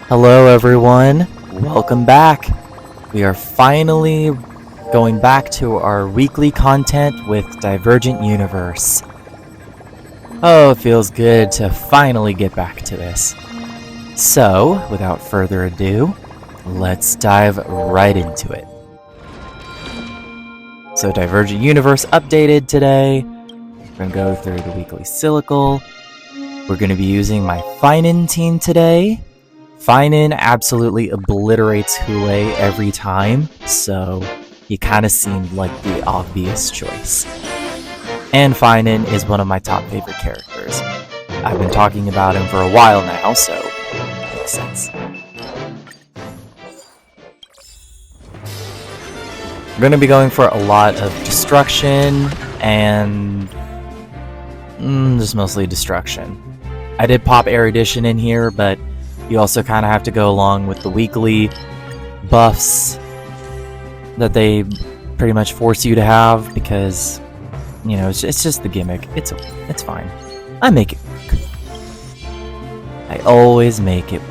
Hello everyone, welcome back. We are finally going back to our weekly content with Divergent Universe. Oh, it feels good to finally get back to this. So, without further ado, let's dive right into it. So Divergent Universe updated today. We're going to go through the weekly Silical. We're going to be using my Finan team today. Finan absolutely obliterates Hule every time, so he kind of seemed like the obvious choice. And Finan is one of my top favorite characters. I've been talking about him for a while now, so it makes sense. We're going to be going for a lot of destruction and just mostly destruction. I did pop Erudition in here, but you also kind of have to go along with the weekly buffs that they pretty much force you to have because, you know, it's just the gimmick. It's fine. I make it work. I always make it work.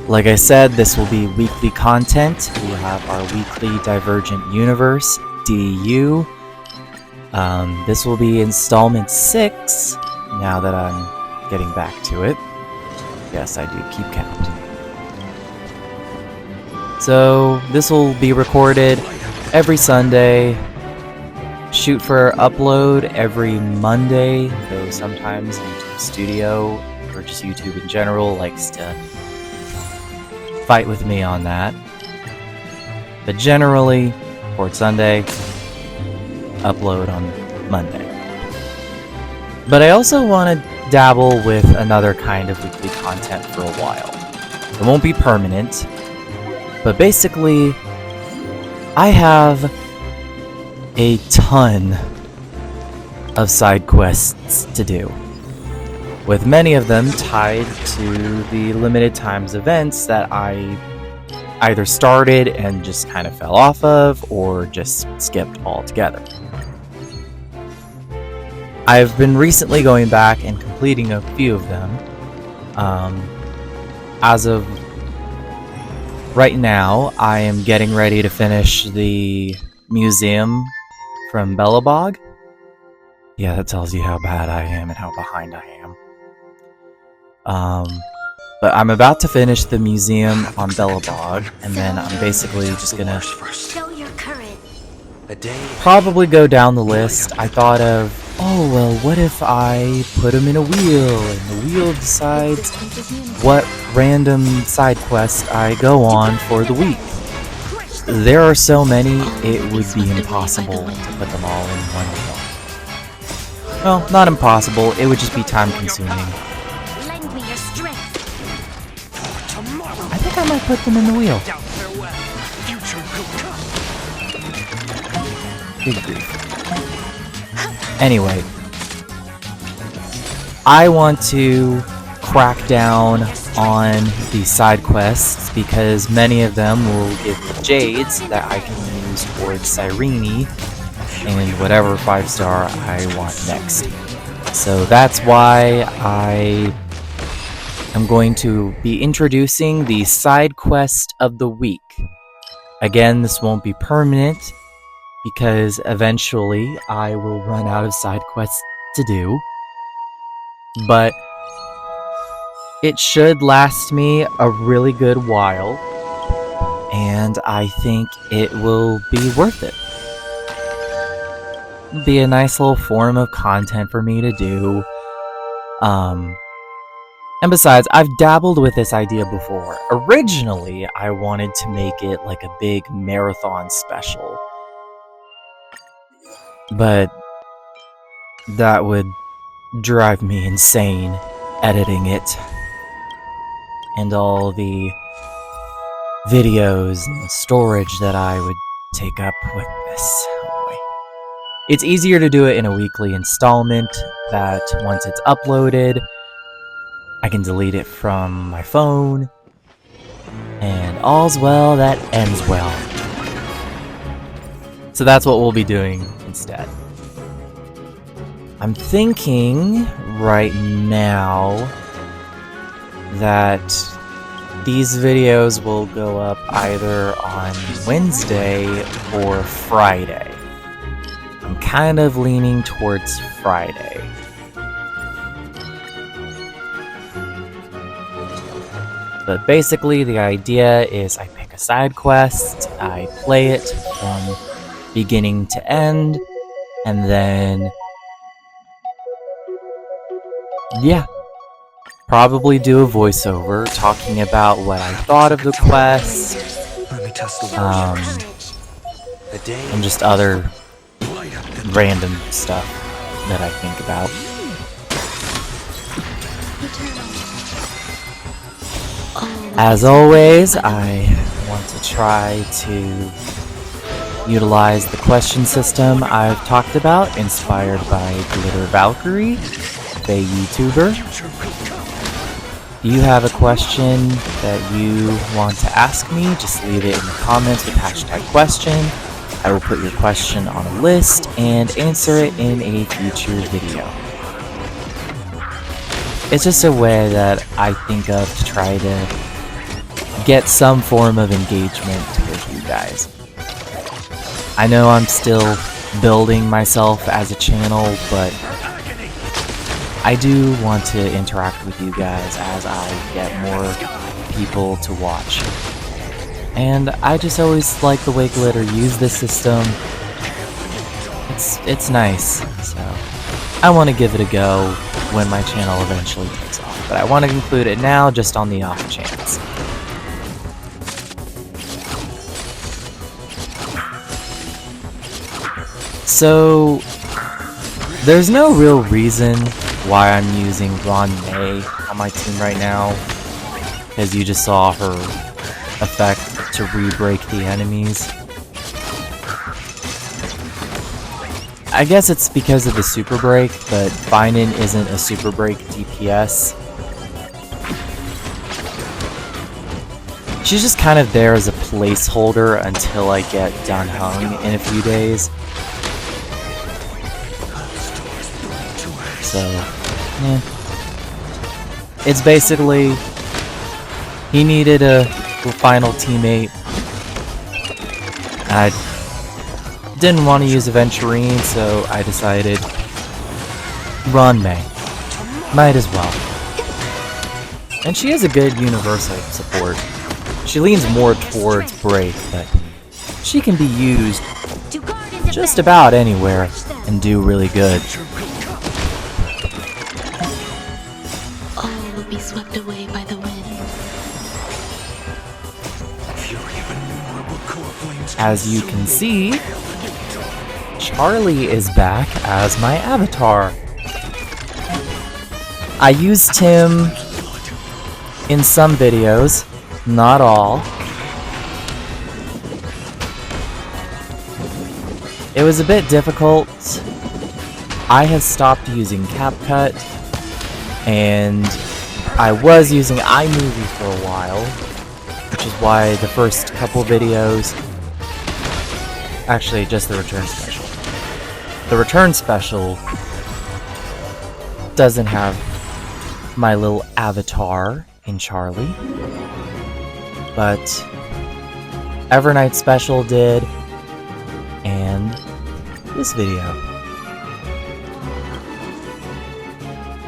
Like I said, this will be weekly content. We have our weekly Divergent Universe, DU. This will be installment 6. Now that I'm getting back to it. Yes, I do keep count. So, this will be recorded every Sunday. Shoot for upload every Monday, though sometimes YouTube Studio, or just YouTube in general, likes to fight with me on that. But generally, record Sunday, upload on Monday. But I also want to dabble with another kind of weekly content for a while. It won't be permanent, but basically, I have a ton of side quests to do, with many of them tied to the limited times events that I either started and just kind of fell off of, or just skipped altogether. I've been recently going back and completing a few of them. As of right now, I am getting ready to finish the museum from Belobog. Yeah, that tells you how bad I am and how behind I am. But I'm about to finish the museum on Belobog, and then I'm basically just gonna probably go down the list. I thought of, oh, well, what if I put him in a wheel, and the wheel decides what random side quest I go on for the week. There are so many, it would be impossible to put them all in one wheel. Well, not impossible, it would just be time consuming. I think I might put them in the wheel. Big grief. Anyway, I want to crack down on the side quests because many of them will give me jades that I can use towards Cyrene and whatever 5-star I want next. So that's why I am going to be introducing the side quest of the week. Again, this won't be permanent, because eventually I will run out of side quests to do. But it should last me a really good while, and I think it will be worth it. It'll be a nice little form of content for me to do. And besides, I've dabbled with this idea before. Originally, I wanted to make it like a big marathon special. But that would drive me insane, editing it. And all the videos and storage that I would take up with this. Oh boy. It's easier to do it in a weekly installment that once it's uploaded, I can delete it from my phone, and all's well that ends well. So that's what we'll be doing instead. I'm thinking right now that these videos will go up either on Wednesday or Friday. I'm kind of leaning towards Friday. But basically the idea is I pick a side quest, I play it from beginning to end, and then yeah, probably do a voiceover talking about what I thought of the quest, and just other random stuff that I think about. As always, I want to try to utilize the question system I've talked about, inspired by Glitter Valkyrie, a YouTuber. If you have a question that you want to ask me, just leave it in the comments with #question. I will put your question on a list and answer it in a future video. It's just a way that I think of to try to get some form of engagement with you guys. I know I'm still building myself as a channel, but I do want to interact with you guys as I get more people to watch. And I just always like the way Glitter used this system. It's nice, so I want to give it a go when my channel eventually takes off. But I want to include it now just on the off chance. So, there's no real reason why I'm using Ron May on my team right now, because you just saw her effect to re-break the enemies. I guess it's because of the super break, but Binen isn't a super break DPS. She's just kind of there as a placeholder until I get done hung in a few days. So, yeah. It's basically, he needed a final teammate. I didn't want to use Aventurine, so I decided Ron May. Might as well. And she is a good universal support. She leans more towards break, but she can be used just about anywhere and do really good. Swept away by the wind. As you can see, Charlie is back as my avatar. I used him in some videos, not all. It was a bit difficult. I have stopped using CapCut, and I was using iMovie for a while, which is why the first couple videos, actually just the return special. The return special doesn't have my little avatar in Charlie, but Evernight special did, and this video.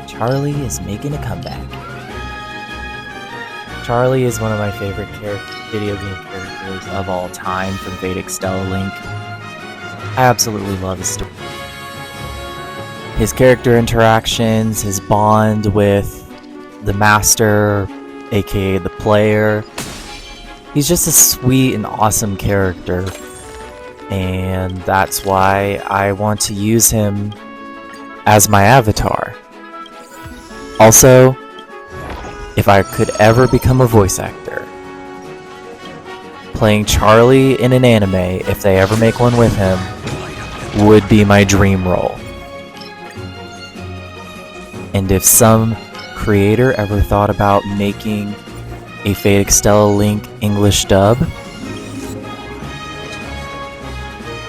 Charlie is making a comeback. Charlie is one of my favorite video game characters of all time from Vedic Stella Link. I absolutely love his story. His character interactions, his bond with the master, aka the player. He's just a sweet and awesome character, and that's why I want to use him as my avatar. Also, if I could ever become a voice actor, playing Charlie in an anime, if they ever make one with him, would be my dream role. And if some creator ever thought about making a Vedic Stella Link English dub,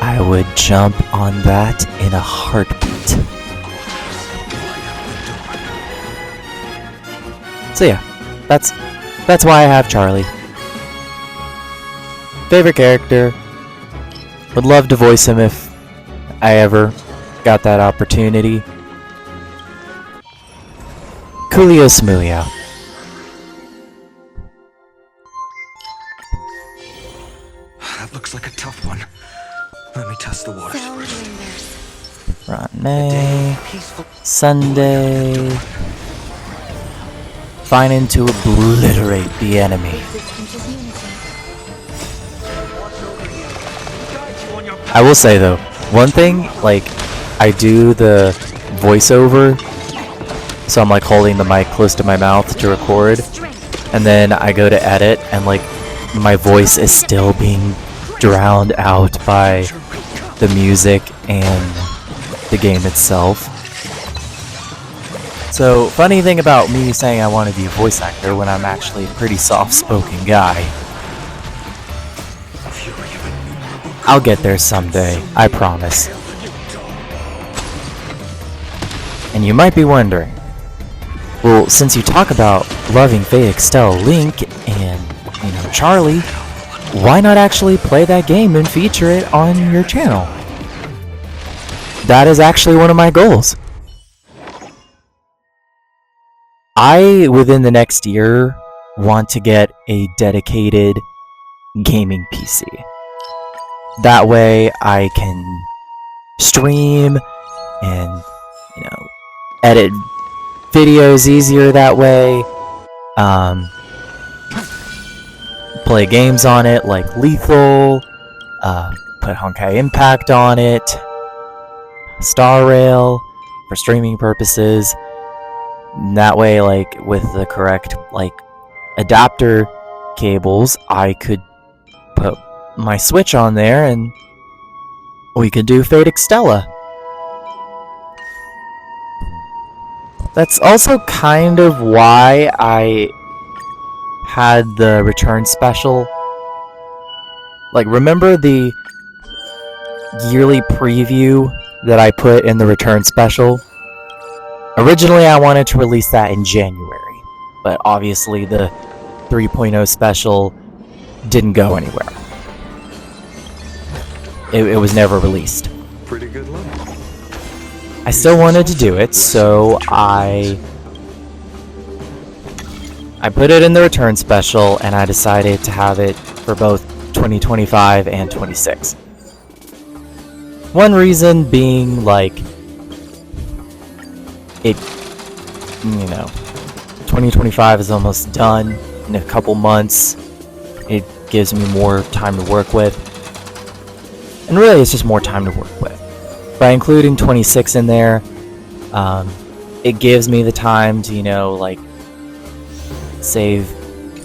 I would jump on that in a heartbeat. So yeah, that's why I have Charlie. Favorite character. Would love to voice him if I ever got that opportunity. Coolio Smoothio. That looks like a tough one. Let me test the waters Sound first. lingers. Rane. Peaceful. Sunday. Finding to obliterate the enemy. Resistance is unity. I will say though, one thing, like, I do the voiceover, so I'm like holding the mic close to my mouth to record, and then I go to edit, and like, my voice is still being drowned out by the music and the game itself. So, funny thing about me saying I want to be a voice actor when I'm actually a pretty soft-spoken guy. I'll get there someday, I promise. And you might be wondering, well, since you talk about loving Fate Extell Link and, Charlie, why not actually play that game and feature it on your channel? That is actually one of my goals. I, within the next year, want to get a dedicated gaming PC. That way I can stream and, edit videos easier that way. Play games on it like Lethal, put Honkai Impact on it, Star Rail for streaming purposes. And that way, like, with the correct, like, adapter cables, I could put my Switch on there and we could do Fate Extella. That's also kind of why I had the return special. Like, remember the yearly preview that I put in the return special? Originally, I wanted to release that in January, but obviously the 3.0 special didn't go anywhere. It was never released. Pretty good luck. I still wanted to do it, so I put it in the return special, and I decided to have it for both 2025 and 26. One reason being, like, it, 2025 is almost done in a couple months. It gives me more time to work with. And really, it's just more time to work with. By including 26 in there, it gives me the time to, save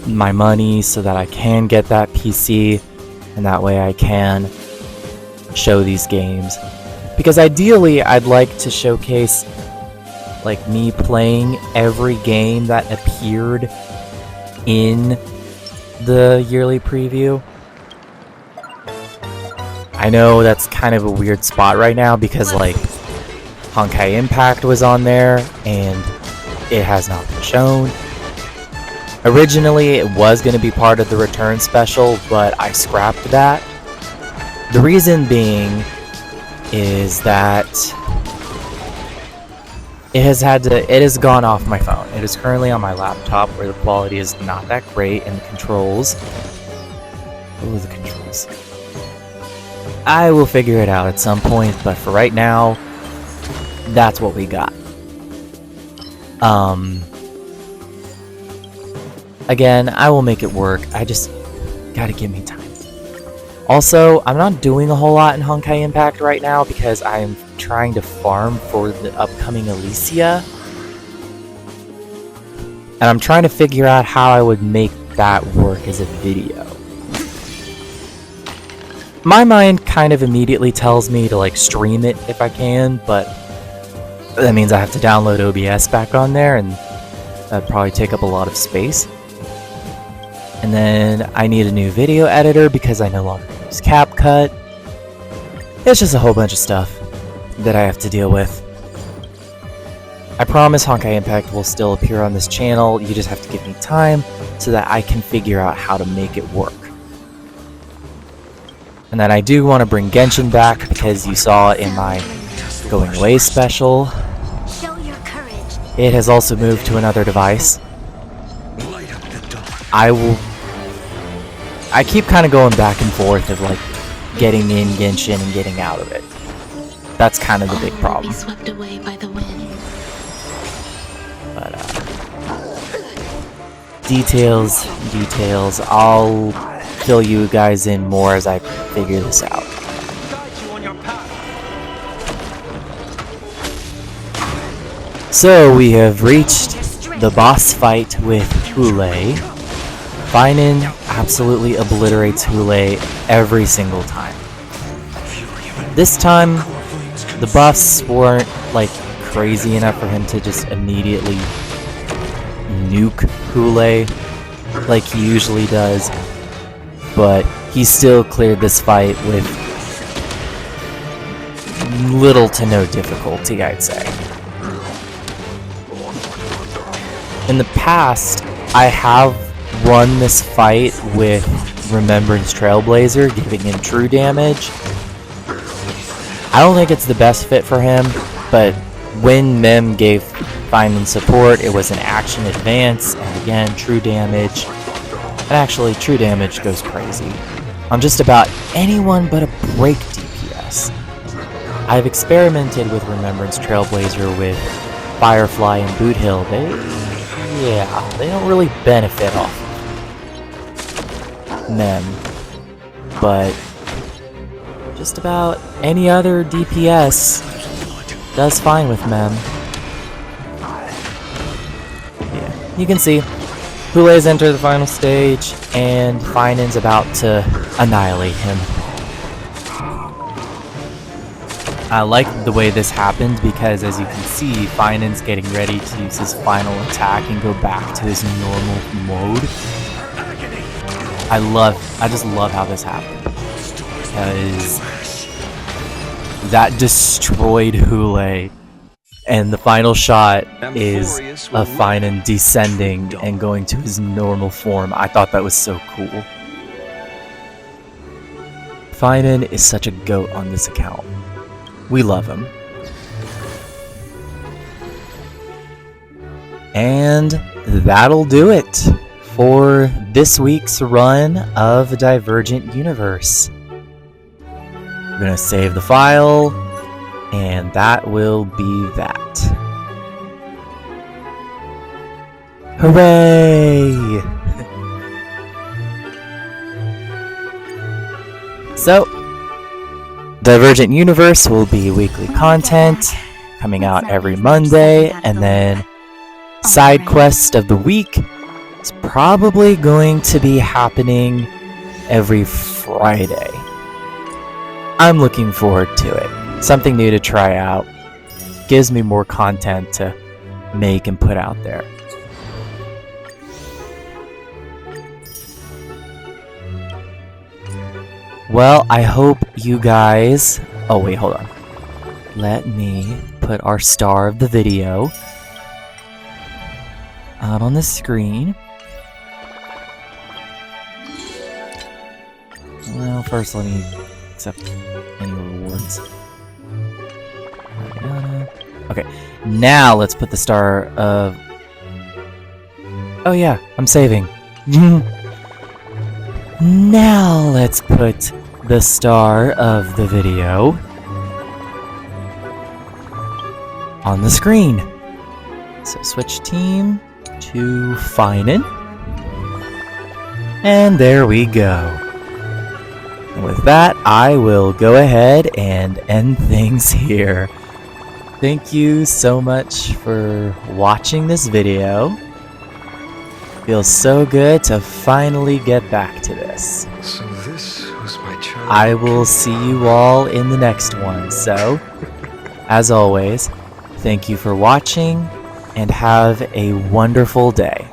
my money so that I can get that PC, and that way I can show these games. Because ideally, I'd like to showcase, me playing every game that appeared in the yearly preview. I know that's kind of a weird spot right now because, Honkai Impact was on there, and it has not been shown. Originally, it was going to be part of the return special, but I scrapped that. The reason being is that it has gone off my phone. It is currently on my laptop where the quality is not that great, and the controls. Ooh, the controls. I will figure it out at some point, but for right now, that's what we got. Again, I will make it work. I just gotta give me time. Also, I'm not doing a whole lot in Honkai Impact right now because I'm trying to farm for the upcoming Alicia. And I'm trying to figure out how I would make that work as a video. My mind kind of immediately tells me to stream it if I can, but that means I have to download OBS back on there, and that'd probably take up a lot of space. And then I need a new video editor because I no longer use CapCut. It's just a whole bunch of stuff that I have to deal with. I promise Honkai Impact will still appear on this channel, you just have to give me time so that I can figure out how to make it work. And then I do want to bring Genshin back because you saw in my Going Away special, Show your courage. it has also moved to another device. Light up the dark. I keep kind of going back and forth of like getting in Genshin and getting out of it. That's kind of the big All will problem. be swept away by the wind. But details. I'll fill you guys in more as I figure this out. So we have reached the boss fight with Hule. Finan absolutely obliterates Hule every single time. This time, the buffs weren't like crazy enough for him to just immediately nuke Hule like he usually does, but he still cleared this fight with little to no difficulty, I'd say. In the past, I have run this fight with Remembrance Trailblazer, giving him true damage. I don't think it's the best fit for him, but when Mem gave Finan support, it was an action advance, and again, true damage. And actually, true damage goes crazy on just about anyone but a break DPS. I've experimented with Remembrance Trailblazer with Firefly and Boot Hill. They don't really benefit off of Mem, but just about any other DPS does fine with Mem. Yeah, you can see Hule's entered the final stage, and Finan's about to annihilate him. I like the way this happened because, as you can see, Finan's getting ready to use his final attack and go back to his normal mode. I just love how this happened, because that destroyed Hule, and the final shot is a Finan descending and going to his normal form. I thought that was so cool. Finan is such a goat on this account. We love him. And that'll do it for this week's run of Divergent Universe. We're gonna save the file, and that will be that. Hooray! So, Divergent Universe will be weekly content coming out every Monday, and then Side Quest of the Week is probably going to be happening every Friday. I'm looking forward to it. Something new to try out. Gives me more content to make and put out there. Well, I hope you guys... Oh, wait, hold on. Let me put our star of the video out on the screen. Well, first let me accept any rewards. Okay, now let's put the star of... Oh yeah, I'm saving. Now let's put the star of the video on the screen. So switch team to Finan. And there we go. And with that, I will go ahead and end things here. Thank you so much for watching this video. Feels so good to finally get back to this. So this was my child. I will see you all in the next one. So, as always, thank you for watching and have a wonderful day.